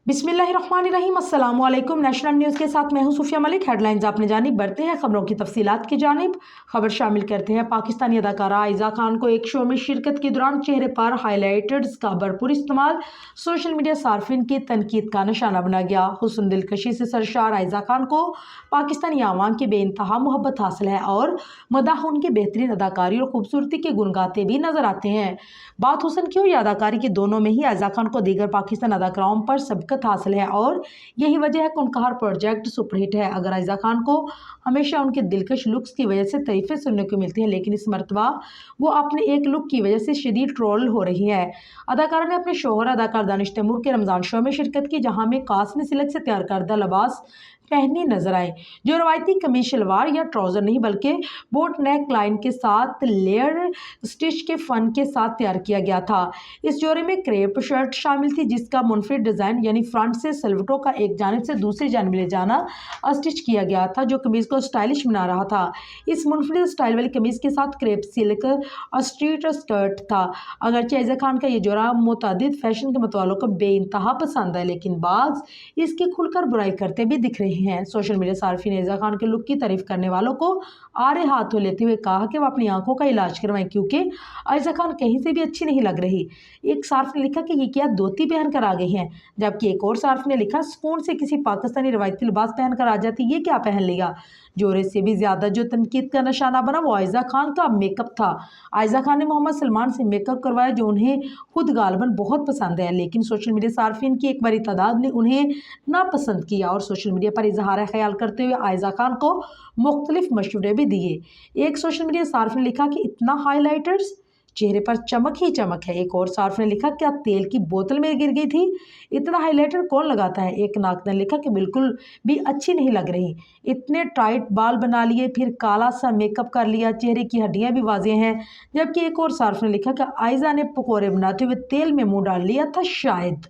बिस्मिल्लाहिर्रहमानिर्रहीम। अस्सलाम वालेकुम। नेशनल न्यूज़ के साथ मैं हूं सूफिया मलिक। हेडलाइंस आपने जानिब बढ़ते हैं खबरों की तफसीलात की जानिब। खबर शामिल करते हैं पाकिस्तानी अदाकारा आयजा खान को एक शो में शिरकत के दौरान चेहरे पर हाईलाइटर्स का भरपूर इस्तेमाल सोशल मीडिया सार्फिन की तनकीद का निशाना बना गया। हुस्न दिलकशी से सरशार आयजा खान को पाकिस्तानी आवाम की बेइंतहा मोहब्बत हासिल है और मदाह उनकी बेहतरीन अदाकारी और खूबसूरती के गुण गाते भी नजर आते हैं। बात हुस्न की और अदाकारी की दोनों में ही आयजा खान को दीगर पाकिस्तान अदाकाराओं पर सबकत हासिल है और यही वजह है कि उनका हर प्रोजेक्ट सुपरहिट है। अगर आयजा खान को हमेशा उनके दिलकश लुक्स की वजह से तारीफें सुनने को मिलती हैं, लेकिन इस मरतबा वो अपने एक लुक की वजह से शदीद ट्रोल हो रही है। अदाकारा ने अपने शोहर अदाकार दानिश तैमूर के रमजान शो में शिरकत की, जहां में कास्ने सिल्क से तैयार करदा लिबास पहनी नजर आए, जो रवायती कमीज शलवार या ट्राउजर नहीं बल्कि बोट नेक लाइन के साथ लेयर स्टिच के फन के साथ तैयार किया गया था। इस जोड़े में क्रेप शर्ट शामिल थी, जिसका मुनफरिद डिजाइन यानी फ्रंट से सलवटों का एक जानिब से दूसरी जानिब ले जाना स्टिच किया गया था, जो कमीज को स्टाइलिश बना रहा था। इस मुनफरिद स्टाइल वाली कमीज के साथ क्रेप सिल्क और स्ट्रीट स्कर्ट था। अगरचे आयजा खान का ये जोड़ा मुतअद्दिद फैशन के मतवालों को बेइंतहा पसंद है, लेकिन बाज इसकी खुलकर बुराई करते भी दिख रहे हैं। सोशल मीडिया सार्फिन ने आयजा खान के लुक की तारीफ करने वालों को आड़े हाथों लेते हुए कहा कि वह अपनी आंखों का इलाज करवाएं, क्योंकि आयजा खान कहीं से भी अच्छी नहीं लग रही। एक सार्फ ने लिखा कि ये क्या धोती पहन कर आ गई हैं, जबकि एक और सार्फ ने लिखा सुकून से किसी पाकिस्तानी रवायती लिबास पहन कर आ जाती, ये क्या पहन लिया। जोरे से भी ज्यादा जो तनकीद का निशाना बना वो आयजा खान का मेकअप था। आयजा खान ने मोहम्मद सलमान से मेकअप करवाया, जो उन्हें खुद गालबन बहुत पसंद है, लेकिन सोशल मीडिया सार्फिन की एक बड़ी तादाद ने उन्हें नापसंद किया और सोशल मीडिया पर इजहार ख्याल करते हुए आयजा खान को मुख्तलिफ मशवरे भी दिए। एक सोशल मीडिया सार्फ ने लिखा कि इतना हाईलाइटर्स, चेहरे पर चमक ही चमक है। एक और सार्फ ने लिखा क्या तेल की बोतल में गिर गई थी, इतना हाईलाइटर कौन लगाता है। एक नाक ने लिखा कि बिल्कुल भी अच्छी नहीं लग रही, इतने टाइट बाल बना लिए फिर काला सा मेकअप कर लिया, चेहरे की हड्डियां भी वाज़ेह हैं। जबकि एक और सार्फ ने लिखा कि आयजा ने पकौड़े बनाते हुए तेल में मुंह डाल लिया था शायद।